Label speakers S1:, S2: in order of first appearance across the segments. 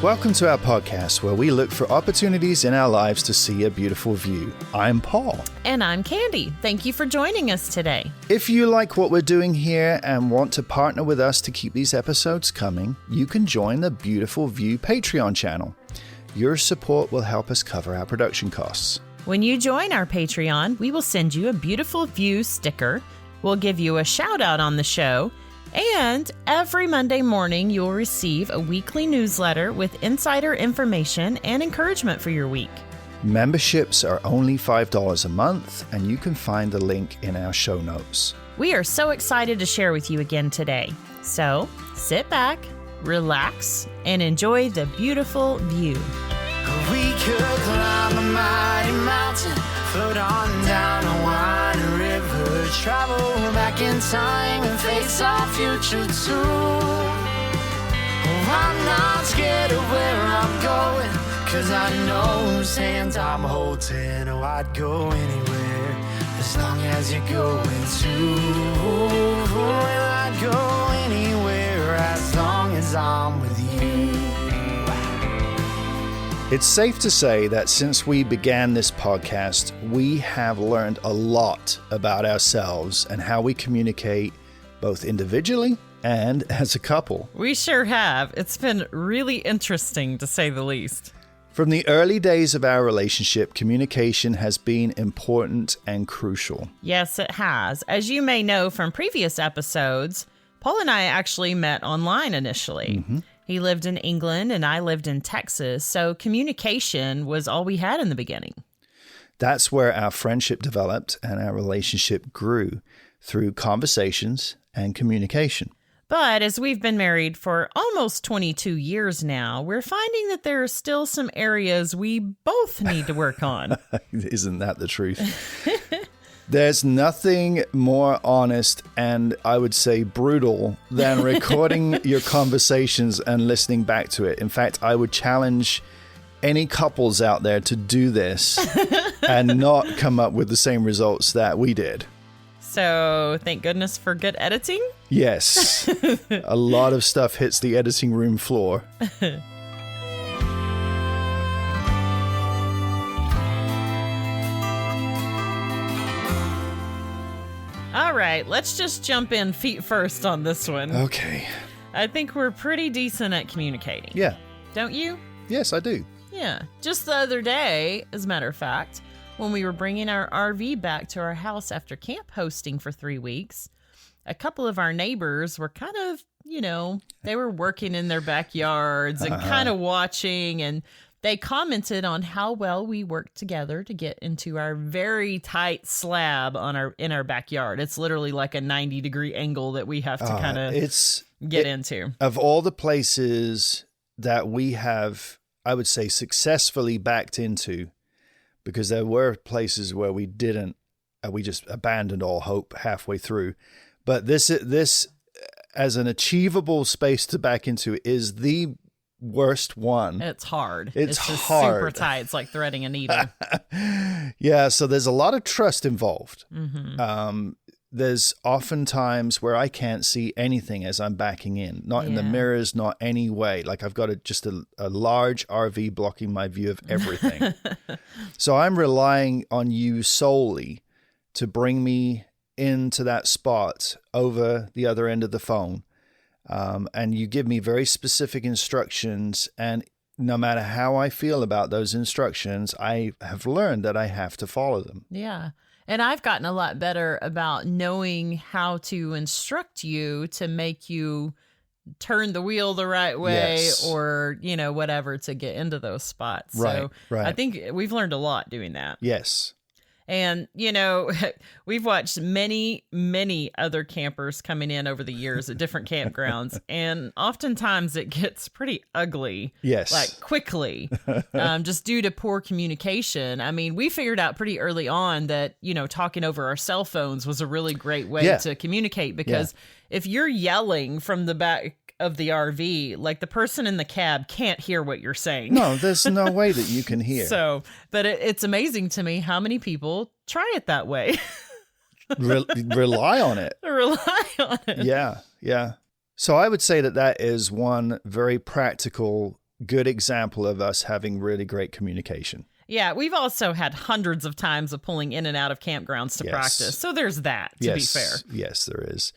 S1: Welcome to our podcast where we look for opportunities in our lives to see a beautiful view. I'm Paul.
S2: And I'm Candy. Thank you for joining us today.
S1: If you like what we're doing here and want to partner with us to keep these episodes coming, you can join the Beautiful View Patreon channel. Your support will help us cover our production costs.
S2: When you join our Patreon, we will send you a Beautiful View sticker. We'll give you a shout out on the show. And every Monday morning, you'll receive a weekly newsletter with insider information and encouragement for your week.
S1: Memberships are only $5 a month, and you can find the link in our show notes.
S2: We are so excited to share with you again today. So sit back, relax, and enjoy the beautiful view.
S3: We could climb a mighty mountain, float on down a winding river, travel back in time and face our future too. Oh, I'm not scared of where I'm going, 'cause I know whose hands I'm holding. Oh, I'd go anywhere as long as you're going to. Well, I'd go anywhere as long as I'm with you.
S1: It's safe to say that since we began this podcast, we have learned a lot about ourselves and how we communicate both individually and as a couple.
S2: We sure have. It's been really interesting, to say the least.
S1: From the early days of our relationship, communication has been important and crucial.
S2: Yes, it has. As you may know from previous episodes, Paul and I actually met online initially. Mm-hmm. He lived in England and I lived in Texas, so communication was all we had in the beginning.
S1: That's where our friendship developed and our relationship grew, through conversations and communication.
S2: But as we've been married for almost 22 years now, we're finding that there are still some areas we both need to work on.
S1: Isn't that the truth? There's nothing more honest and, I would say, brutal than recording your conversations and listening back to it. In fact, I would challenge any couples out there to do this and not come up with the same results that we did.
S2: So, thank goodness for good editing?
S1: Yes. A lot of stuff hits the editing room floor.
S2: All right, let's just jump in feet first on this one.
S1: Okay.
S2: I think we're pretty decent at communicating.
S1: Yeah.
S2: Don't you?
S1: Yes, I do.
S2: Yeah. Just the other day, as a matter of fact, when we were bringing our RV back to our house after camp hosting for 3 weeks, a couple of our neighbors were kind of, they were working in their backyards and kind of watching, and they commented on how well we worked together to get into our very tight slab in our backyard. It's literally like a 90-degree angle that we have to kind of get into.
S1: Of all the places that we have, I would say, successfully backed into, because there were places where we didn't, we just abandoned all hope halfway through. But this as an achievable space to back into is the worst one.
S2: It's hard.
S1: It's
S2: just
S1: hard.
S2: Super tight. It's like threading a needle.
S1: Yeah, so there's a lot of trust involved.
S2: Mm-hmm.
S1: There's often times where I can't see anything as I'm backing in, not in the mirrors, not any way. Like I've got just a large RV blocking my view of everything. So I'm relying on you solely to bring me into that spot over the other end of the phone. And you give me very specific instructions, and no matter how I feel about those instructions, I have learned that I have to follow them.
S2: Yeah. And I've gotten a lot better about knowing how to instruct you to make you turn the wheel the right way, or, whatever, to get into those spots.
S1: Right,
S2: so
S1: right.
S2: I think we've learned a lot doing that.
S1: Yes.
S2: And, we've watched many, many other campers coming in over the years at different campgrounds. And oftentimes it gets pretty ugly.
S1: Yes.
S2: Like quickly, just due to poor communication. I mean, we figured out pretty early on that, talking over our cell phones was a really great way to communicate, because if you're yelling from the back of the RV, like the person in the cab can't hear what you're saying.
S1: No, there's no way that you can hear.
S2: So, but it's amazing to me how many people try it that way.
S1: Rely on it.
S2: Rely on it.
S1: Yeah, yeah. So I would say that is one very practical good example of us having really great communication.
S2: Yeah, we've also had hundreds of times of pulling in and out of campgrounds to practice. So there's that, to be fair.
S1: Yes, there is.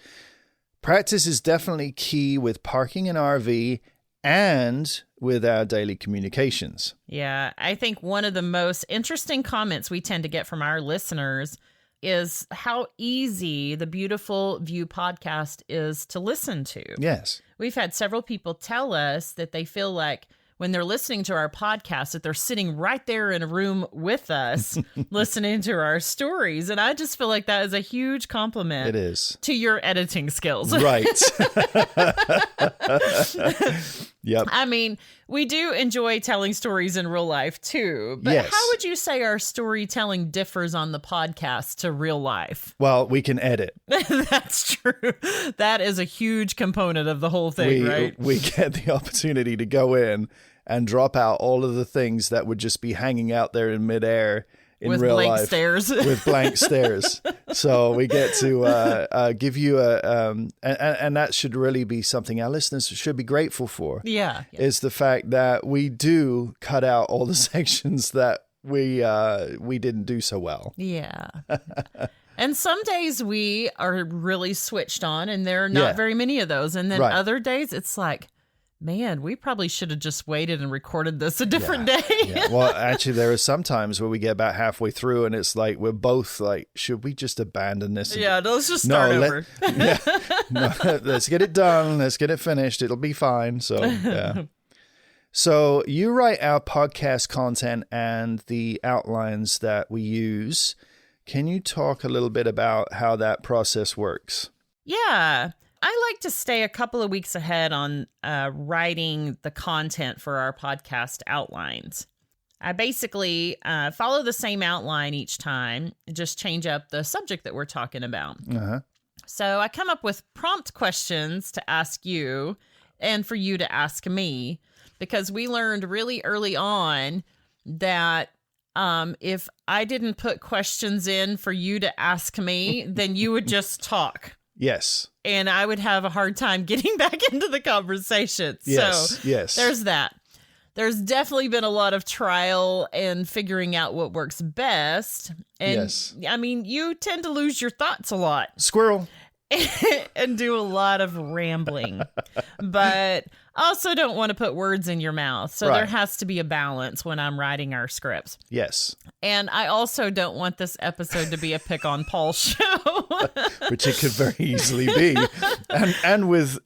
S1: Practice is definitely key with parking an RV and with our daily communications.
S2: Yeah, I think one of the most interesting comments we tend to get from our listeners is how easy the Beautiful View podcast is to listen to.
S1: Yes.
S2: We've had several people tell us that they feel like when they're listening to our podcast, that they're sitting right there in a room with us, listening to our stories. And I just feel like that is a huge compliment.
S1: It is.
S2: To your editing skills.
S1: Right. Yep.
S2: I mean, we do enjoy telling stories in real life too. But
S1: yes.
S2: How would you say our storytelling differs on the podcast to real life?
S1: Well, we can edit.
S2: That's true. That is a huge component of the whole thing, right?
S1: We get the opportunity to go in and drop out all of the things that would just be hanging out there in midair in
S2: with
S1: real
S2: blank
S1: life.
S2: Stares.
S1: With blank stares. So we get to give you and that should really be something our listeners should be grateful for.
S2: Yeah.
S1: Is the fact that we do cut out all the sections that we didn't do so well.
S2: Yeah. And some days we are really switched on and there are not very many of those. And then other days it's like, man, we probably should have just waited and recorded this a different day.
S1: Yeah. Well, actually, there are some times where we get about halfway through and it's like, we're both like, should we just abandon this?
S2: Yeah, let's just start over.
S1: Let's get it done. Let's get it finished. It'll be fine. So, yeah. So you write our podcast content and the outlines that we use. Can you talk a little bit about how that process works?
S2: Yeah. I like to stay a couple of weeks ahead on writing the content for our podcast outlines. I basically follow the same outline each time, just change up the subject that we're talking about.
S1: Uh-huh.
S2: So I come up with prompt questions to ask you and for you to ask me, because we learned really early on that if I didn't put questions in for you to ask me, then you would just talk.
S1: Yes.
S2: And I would have a hard time getting back into the conversation.
S1: Yes, yes.
S2: There's that. There's definitely been a lot of trial and figuring out what works best. And
S1: yes.
S2: I mean, you tend to lose your thoughts a lot.
S1: Squirrel.
S2: And do a lot of rambling. But also don't want to put words in your mouth. So there has to be a balance when I'm writing our scripts.
S1: Yes.
S2: And I also don't want this episode to be a pick on Paul show.
S1: Which it could very easily be. And with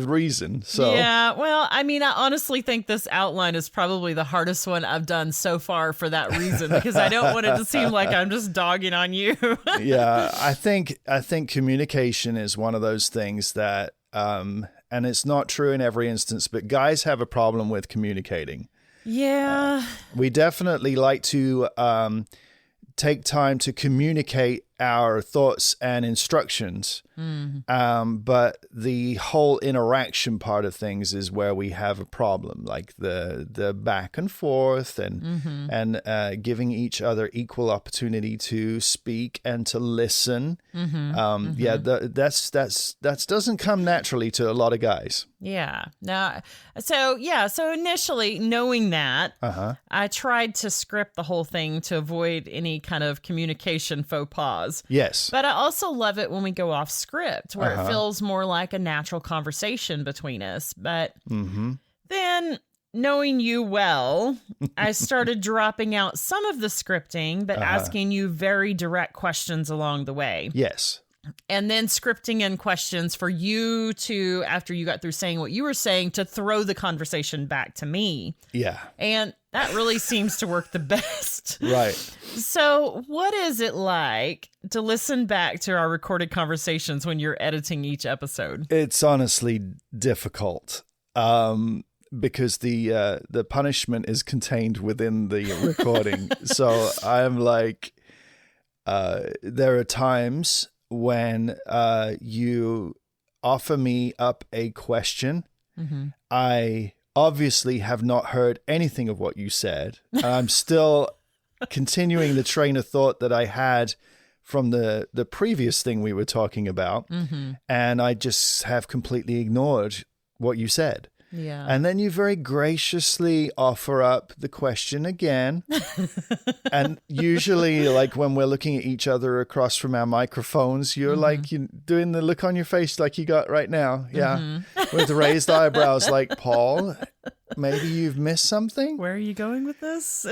S1: reason. So
S2: yeah, well, I mean, I honestly think this outline is probably the hardest one I've done so far for that reason, because I don't want it to seem like I'm just dogging on you.
S1: Yeah, I think communication is one of those things that and it's not true in every instance, but guys have a problem with communicating.
S2: Yeah.
S1: We definitely like to take time to communicate our thoughts and instructions. But the whole interaction part of things is where we have a problem, like the back and forth and giving each other equal opportunity to speak and to listen. Yeah, that doesn't come naturally to a lot of guys.
S2: Yeah. No. So initially knowing that, I tried to script the whole thing to avoid any kind of communication faux pas.
S1: Yes.
S2: But I also love it when we go off script, where it feels more like a natural conversation between us. But then, knowing you well, I started dropping out some of the scripting, but asking you very direct questions along the way.
S1: Yes.
S2: And then scripting in questions for you to, after you got through saying what you were saying, to throw the conversation back to me.
S1: Yeah.
S2: And that really seems to work the best.
S1: Right.
S2: So what is it like to listen back to our recorded conversations when you're editing each episode?
S1: It's honestly difficult. Because the punishment is contained within the recording. So I'm like, there are times when you offer me up a question. I obviously have not heard anything of what you said. I'm still continuing the train of thought that I had from the previous thing we were talking about. And I just have completely ignored what you said.
S2: Yeah.
S1: And then you very graciously offer up the question again. And usually, like when we're looking at each other across from our microphones, you're like you doing the look on your face like you got right now. Yeah. With raised eyebrows, like, Paul, maybe you've missed something.
S2: Where are you going with this?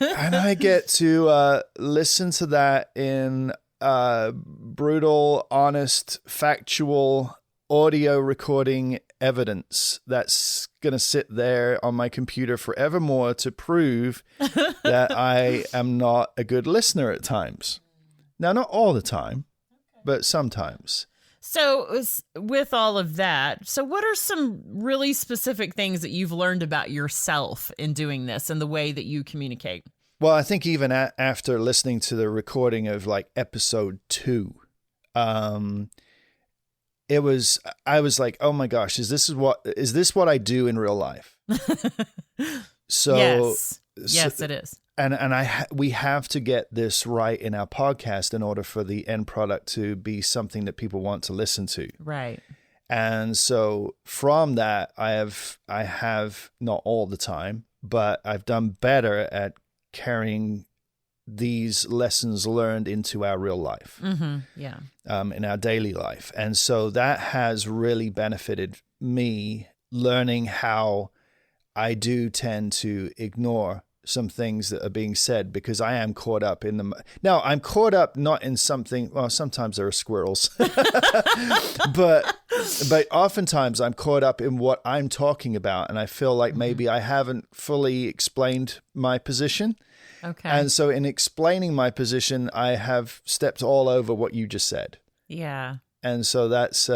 S1: And I get to listen to that in brutal, honest, factual audio recording evidence that's going to sit there on my computer forevermore to prove that I am not a good listener at times. Now, not all the time, but sometimes.
S2: So with all of that, so what are some really specific things that you've learned about yourself in doing this and the way that you communicate?
S1: Well, I think even after listening to the recording of like episode 2, I was like, oh my gosh, is this what I do in real life? So
S2: yes, it is.
S1: And we have to get this right in our podcast in order for the end product to be something that people want to listen to.
S2: Right.
S1: And so from that, I have not all the time, but I've done better at carrying these lessons learned into our real life, in our daily life. And so that has really benefited me, learning how I do tend to ignore some things that are being said because I am caught up in them. Now, I'm caught up not in something, well, sometimes there are squirrels, but oftentimes I'm caught up in what I'm talking about. And I feel like maybe I haven't fully explained my position.
S2: Okay.
S1: And so in explaining my position, I have stepped all over what you just said.
S2: Yeah.
S1: And so that's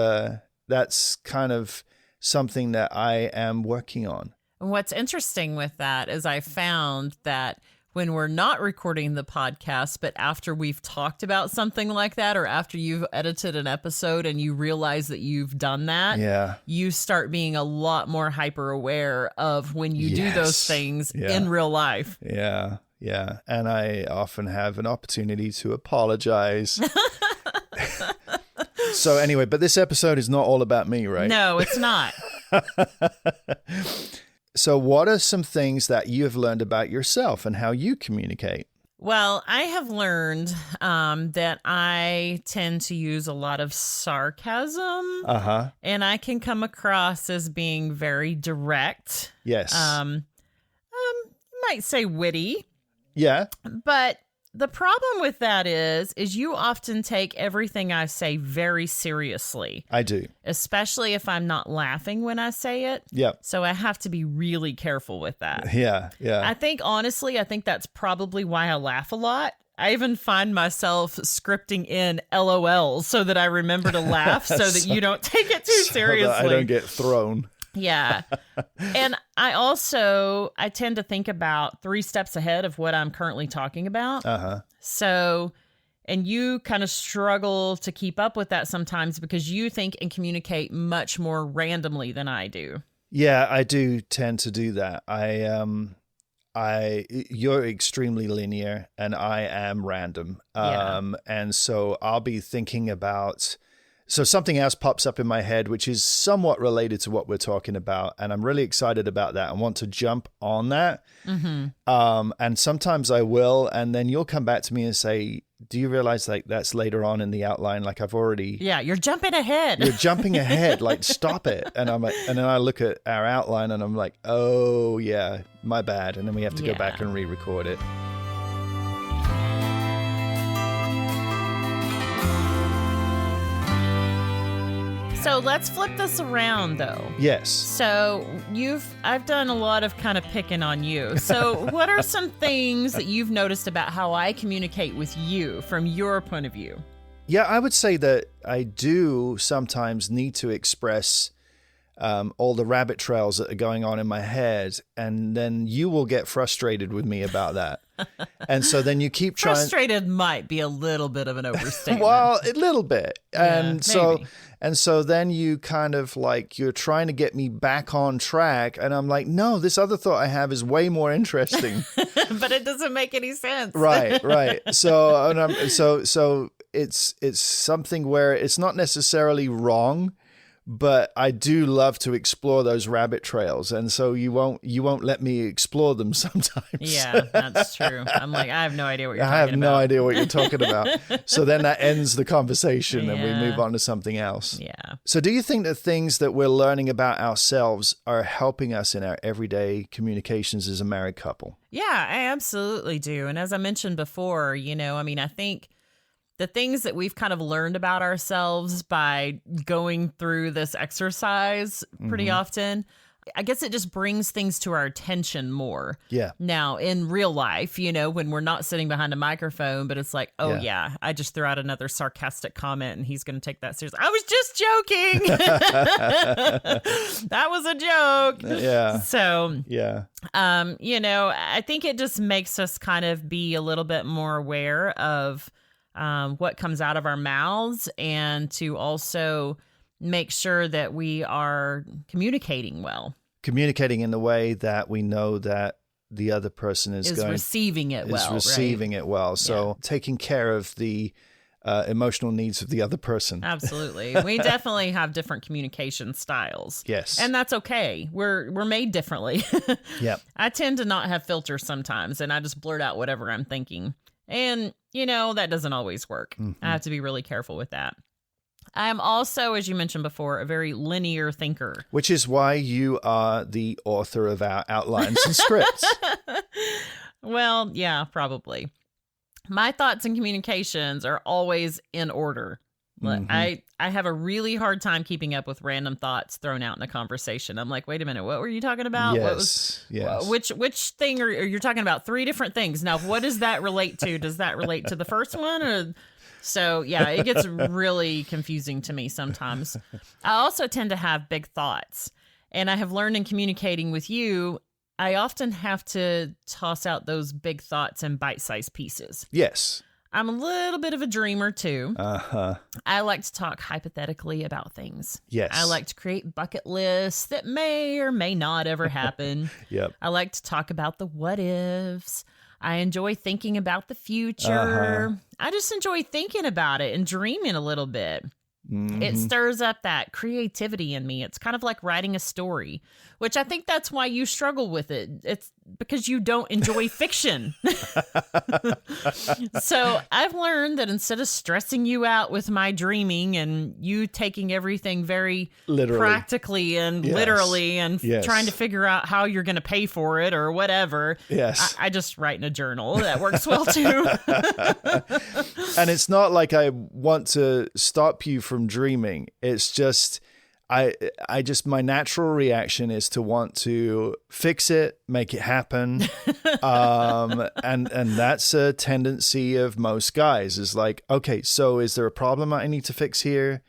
S1: kind of something that I am working on.
S2: And what's interesting with that is I found that when we're not recording the podcast, but after we've talked about something like that, or after you've edited an episode and you realize that you've done that, you start being a lot more hyper aware of when you do those things in real life.
S1: Yeah. Yeah. And I often have an opportunity to apologize. So anyway, but this episode is not all about me, right?
S2: No, it's not.
S1: So what are some things that you have learned about yourself and how you communicate?
S2: Well, I have learned that I tend to use a lot of sarcasm. And I can come across as being very direct.
S1: Yes.
S2: You might say witty.
S1: Yeah.
S2: But the problem with that is you often take everything I say very seriously.
S1: I do.
S2: Especially if I'm not laughing when I say it.
S1: Yeah.
S2: So I have to be really careful with that.
S1: Yeah.
S2: I think that's probably why I laugh a lot. I even find myself scripting in LOLs so that I remember to laugh so that you don't take it too seriously.
S1: So that I don't get thrown.
S2: Yeah. And I tend to think about 3 steps ahead of what I'm currently talking about. So, and you kind of struggle to keep up with that sometimes because you think and communicate much more randomly than I do.
S1: Yeah, I do tend to do that. You're extremely linear and I am random. And so I'll be thinking about, so something else pops up in my head, which is somewhat related to what we're talking about. And I'm really excited about that. I want to jump on that. And sometimes I will. And then you'll come back to me and say, do you realize like that's later on in the outline? Like I've already.
S2: Yeah, you're jumping ahead.
S1: You're jumping ahead. Like stop it. And I'm like, and then I look at our outline and I'm like, oh yeah, my bad. And then we have to go back and re-record it.
S2: So let's flip this around, though.
S1: Yes.
S2: So I've done a lot of kind of picking on you. So what are some things that you've noticed about how I communicate with you from your point of view?
S1: Yeah, I would say that I do sometimes need to express all the rabbit trails that are going on in my head, and then you will get frustrated with me about that. And so then you keep trying.
S2: Frustrated might be a little bit of an overstatement.
S1: Well, a little bit. And
S2: maybe.
S1: so then you kind of like, you're trying to get me back on track. And I'm like, no, this other thought I have is way more interesting.
S2: But it doesn't make any sense.
S1: Right. So it's something where it's not necessarily wrong, but I do love to explore those rabbit trails, and so you won't let me explore them sometimes.
S2: Yeah, that's true. I'm like, I have no idea what you're talking about.
S1: I have no idea what you're talking about. So then that ends the conversation and we move on to something else.
S2: Yeah.
S1: So do you think that things that we're learning about ourselves are helping us in our everyday communications as a married couple?
S2: Yeah, I absolutely do. And as I mentioned before, I think the things that we've kind of learned about ourselves by going through this exercise pretty often, I guess it just brings things to our attention more.
S1: Yeah.
S2: Now, in real life, when we're not sitting behind a microphone, but it's like, oh, yeah, I just threw out another sarcastic comment and he's going to take that seriously. I was just joking. That was a joke.
S1: Yeah.
S2: So,
S1: yeah.
S2: I think it just makes us kind of be a little bit more aware of what comes out of our mouths, and to also make sure that we are communicating well.
S1: Communicating in the way that we know that the other person is
S2: receiving it well.
S1: Is receiving it well. So taking care of the emotional needs of the other person.
S2: Absolutely. We definitely have different communication styles.
S1: Yes.
S2: And that's okay. We're made differently.
S1: Yep.
S2: I tend to not have filters sometimes, and I just blurt out whatever I'm thinking. And, that doesn't always work. I have to be really careful with that. I am also, as you mentioned before, a very linear thinker.
S1: Which is why you are the author of our outlines and scripts.
S2: Well, yeah, probably. My thoughts and communications are always in order. I have a really hard time keeping up with random thoughts thrown out in a conversation. I'm like, wait a minute, what were you talking about?
S1: Yes.
S2: Which thing are you're talking about? 3 different things. Now, what does that relate to? Does that relate to the first one? Or so, yeah, it gets really confusing to me sometimes. I also tend to have big thoughts, and I have learned in communicating with you, I often have to toss out those big thoughts in bite-sized pieces.
S1: Yes.
S2: I'm a little bit of a dreamer too.
S1: Uh-huh.
S2: I like to talk hypothetically about things.
S1: Yes.
S2: I like to create bucket lists that may or may not ever happen.
S1: Yep.
S2: I like to talk about the what ifs. I enjoy thinking about the future. I just enjoy thinking about it and dreaming a little bit. It stirs up that creativity in me. It's kind of like writing a story, which I think that's why you struggle with it. It's because you don't enjoy fiction. So I've learned that instead of stressing you out with my dreaming and you taking everything very practically and literally and trying to figure out how you're going to pay for it or whatever, I just write in a journal. That works well too.
S1: And it's not like I want to stop you from dreaming. It's just I just my natural reaction is to want to fix it, make it happen. And that's a tendency of most guys, is like, okay, so is there a problem I need to fix here?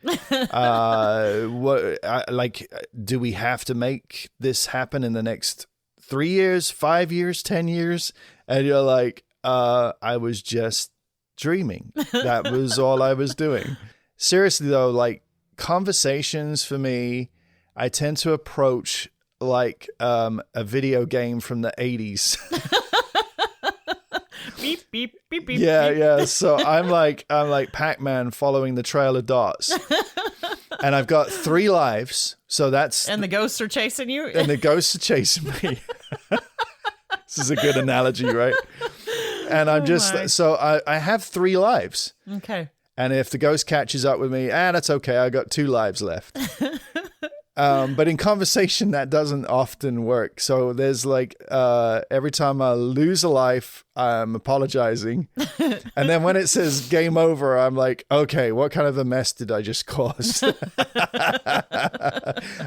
S1: Do we have to make this happen in the next 3 years, 5 years, 10 years? And you're like, I was just dreaming. That was all I was doing. Seriously though, like, conversations for me, I tend to approach like a video game from the 80s.
S2: Beep, beep, beep, beep.
S1: Yeah. So I'm like Pac-Man following the trail of dots. And I've got 3 lives. So that's...
S2: And the ghosts are chasing you?
S1: And the ghosts are chasing me. This is a good analogy, right? And I'm I have 3 lives.
S2: Okay.
S1: And if the ghost catches up with me, that's okay. I got 2 lives left. But in conversation, that doesn't often work. So there's like, every time I lose a life, I'm apologizing. And then when it says game over, I'm like, okay, what kind of a mess did I just cause?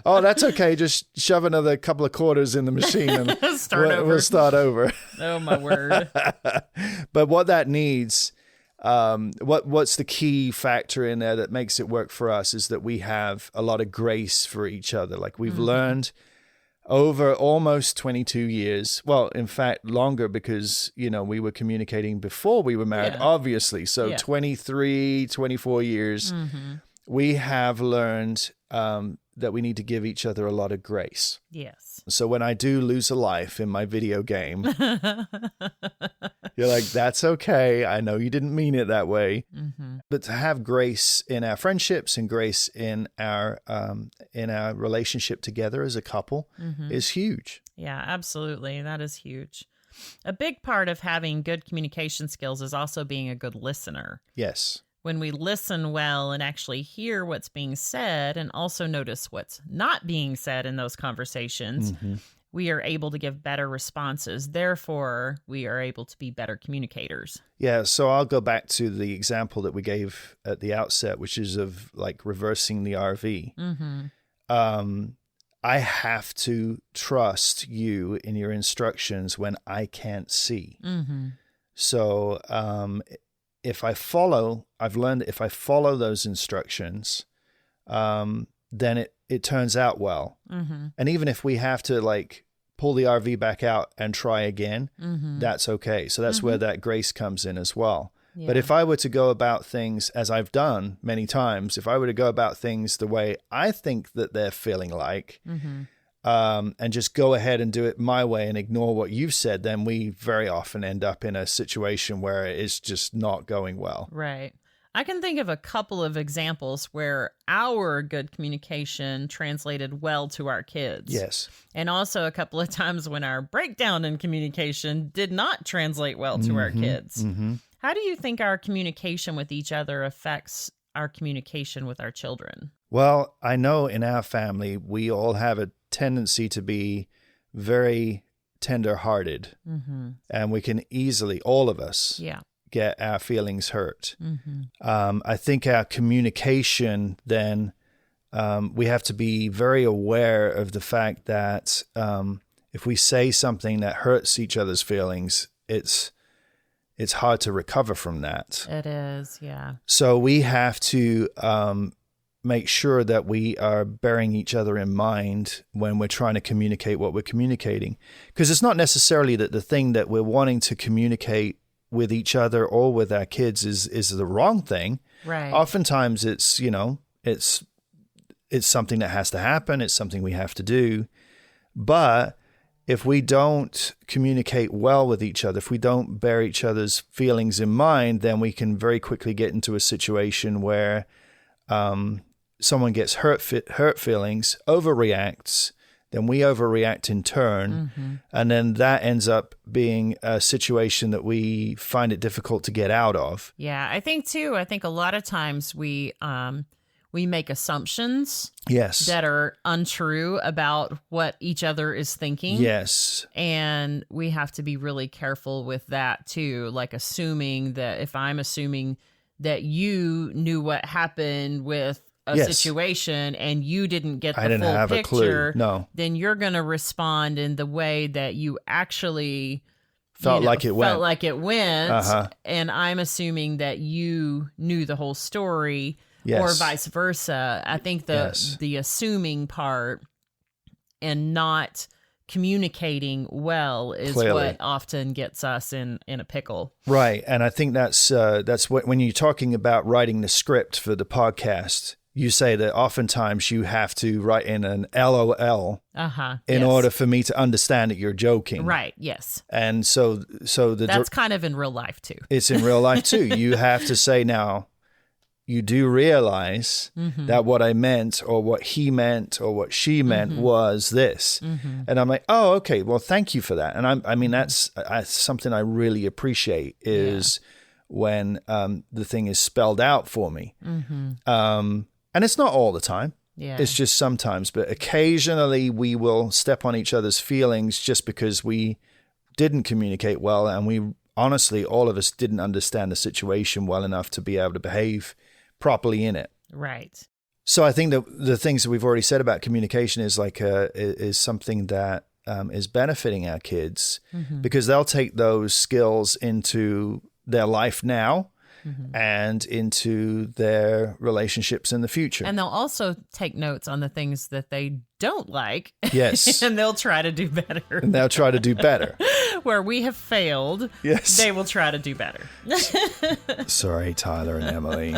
S1: Oh, that's okay. Just shove another couple of quarters in the machine and we'll start over.
S2: Oh, my word.
S1: But what that needs... what's the key factor in there that makes it work for us is that we have a lot of grace for each other. Like we've learned over almost 22 years. Well, in fact, longer, because, we were communicating before we were married, obviously. So 23, 24 years, we have learned that we need to give each other a lot of grace.
S2: Yes.
S1: So when I do lose a life in my video game, you're like, that's okay. I know you didn't mean it that way.
S2: Mm-hmm.
S1: But to have grace in our friendships and grace in our relationship together as a couple is huge.
S2: Yeah, absolutely. That is huge. A big part of having good communication skills is also being a good listener.
S1: Yes.
S2: When we listen well and actually hear what's being said and also notice what's not being said in those conversations, we are able to give better responses. Therefore, we are able to be better communicators.
S1: Yeah, so I'll go back to the example that we gave at the outset, which is of like reversing the RV. I have to trust you in your instructions when I can't see. So I've learned if I follow those instructions, then it turns out well. And even if we have to like pull the RV back out and try again, that's okay. So that's where that grace comes in as well.
S2: Yeah.
S1: But if I were to go about things, as I've done many times, if I were to go about things the way I think that they're feeling like, and just go ahead and do it my way and ignore what you've said, then we very often end up in a situation where it's just not going well.
S2: Right. I can think of a couple of examples where our good communication translated well to our kids.
S1: Yes.
S2: And also a couple of times when our breakdown in communication did not translate well to our kids. How do you think our communication with each other affects our communication with our children?
S1: Well, I know in our family, we all have a tendency to be very tender-hearted, and we can easily, all of us, get our feelings hurt. I think our communication then, we have to be very aware of the fact that if we say something that hurts each other's feelings, it's hard to recover from that.
S2: It is, yeah.
S1: So we have to make sure that we are bearing each other in mind when we're trying to communicate what we're communicating. Because it's not necessarily that the thing that we're wanting to communicate with each other or with our kids is the wrong thing.
S2: Right.
S1: Oftentimes it's something that has to happen. It's something we have to do. But if we don't communicate well with each other, if we don't bear each other's feelings in mind, then we can very quickly get into a situation where someone gets hurt feelings, overreacts, then we overreact in turn, and then that ends up being a situation that we find it difficult to get out of.
S2: Yeah, I think a lot of times we make assumptions that are untrue about what each other is thinking.
S1: Yes.
S2: And we have to be really careful with that too. Like assuming that if I'm assuming that you knew what happened with a situation and you didn't get the full picture, then you're going to respond in the way that you actually felt like it went. And I'm assuming that you knew the whole story. Or vice versa. I think the assuming part and not communicating well is what often gets us in a pickle.
S1: Right. And I think that's what, when you're talking about writing the script for the podcast, you say that oftentimes you have to write in an LOL in order for me to understand that you're joking.
S2: Right. Yes.
S1: And so that's
S2: kind of in real life too.
S1: It's in real life too. You have to say now, you do realize that what I meant or what he meant or what she meant was this. And I'm like, oh, okay, well, thank you for that. And I mean, that's something I really appreciate is when the thing is spelled out for me. And it's not all the time.
S2: Yeah.
S1: It's just sometimes. But occasionally we will step on each other's feelings just because we didn't communicate well. And we honestly, all of us didn't understand the situation well enough to be able to behave properly in it.
S2: Right.
S1: So I think that the things that we've already said about communication is like is something that is benefiting our kids because they'll take those skills into their life now and into their relationships in the future.
S2: And they'll also take notes on the things that they don't like.
S1: Yes.
S2: And they'll try to do better.
S1: And they'll try to do better.
S2: Where we have failed, they will try to do better.
S1: Sorry, Tyler and Emily.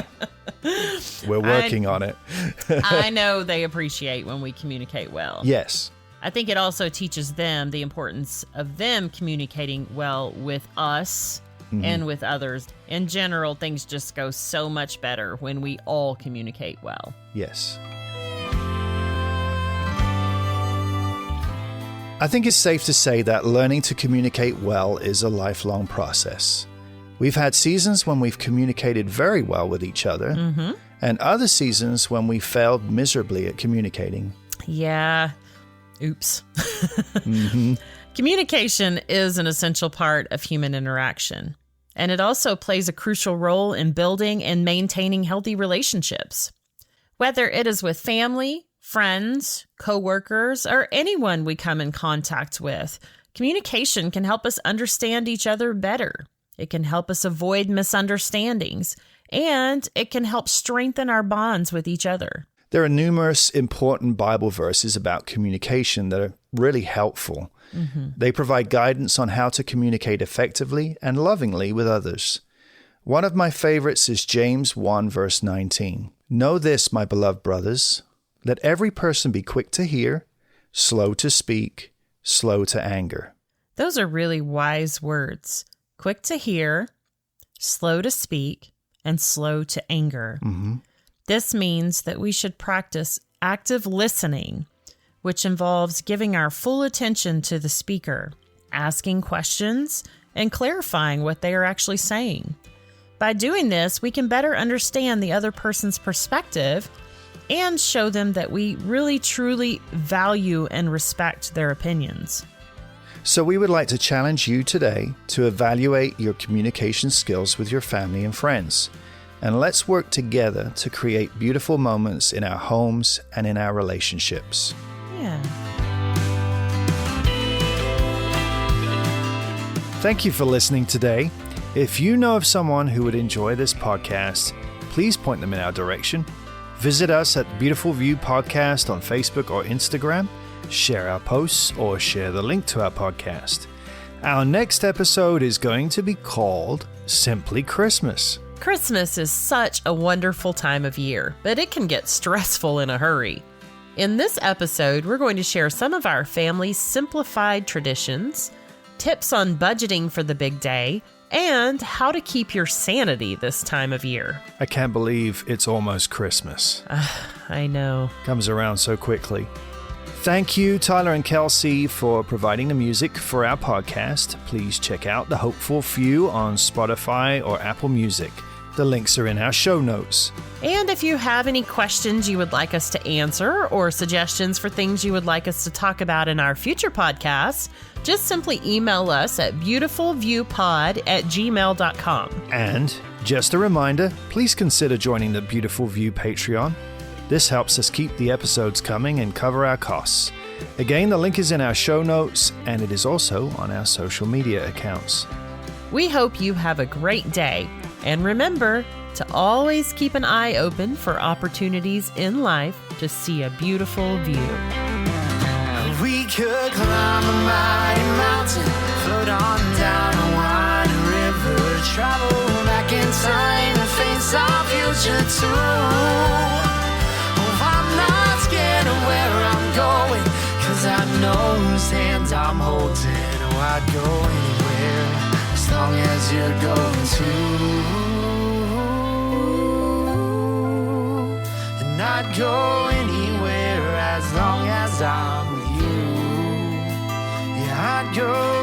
S1: We're working on it.
S2: I know they appreciate when we communicate well.
S1: Yes.
S2: I think it also teaches them the importance of them communicating well with us and with others. In general, things just go so much better when we all communicate well.
S1: Yes. I think it's safe to say that learning to communicate well is a lifelong process. We've had seasons when we've communicated very well with each other, and other seasons when we failed miserably at communicating.
S2: Yeah. Oops. Communication is an essential part of human interaction, and it also plays a crucial role in building and maintaining healthy relationships. Whether it is with family, friends, coworkers, or anyone we come in contact with, communication can help us understand each other better. It can help us avoid misunderstandings, and it can help strengthen our bonds with each other.
S1: There are numerous important Bible verses about communication that are really helpful. They provide guidance on how to communicate effectively and lovingly with others. One of my favorites is James 1, verse 19. Know this, my beloved brothers, let every person be quick to hear, slow to speak, slow to anger.
S2: Those are really wise words. Quick to hear, slow to speak, and slow to anger. This means that we should practice active listening, which involves giving our full attention to the speaker, asking questions, and clarifying what they are actually saying. By doing this, we can better understand the other person's perspective and show them that we really truly value and respect their opinions.
S1: So we would like to challenge you today to evaluate your communication skills with your family and friends. And let's work together to create beautiful moments in our homes and in our relationships.
S2: Yeah.
S1: Thank you for listening today. If you know of someone who would enjoy this podcast, please point them in our direction. Visit us at Beautiful View Podcast on Facebook or Instagram. Share our posts or share the link to our podcast. Our next episode is going to be called Simply Christmas.
S2: Christmas is such a wonderful time of year, but it can get stressful in a hurry. In this episode, we're going to share some of our family's simplified traditions, tips on budgeting for the big day, and how to keep your sanity this time of year.
S1: I can't believe it's almost Christmas.
S2: I know.
S1: Comes around so quickly. Thank you, Tyler and Kelsey, for providing the music for our podcast. Please check out The Hopeful Few on Spotify or Apple Music. The links are in our show notes.
S2: And if you have any questions you would like us to answer or suggestions for things you would like us to talk about in our future podcasts, just simply email us at beautifulviewpod@gmail.com.
S1: And just a reminder, please consider joining the Beautiful View Patreon. This helps us keep the episodes coming and cover our costs. Again, the link is in our show notes, and it is also on our social media accounts.
S2: We hope you have a great day, and remember to always keep an eye open for opportunities in life to see a beautiful view.
S3: We could climb a mighty mountain, float on down a winding river, travel back in time and face our future too. I'm not scared of where I'm going, 'cause I know whose hands I'm holding. Oh, I'd go anywhere as long as you're going too. And I'd go anywhere as long as I'm with you. Yeah, I'd go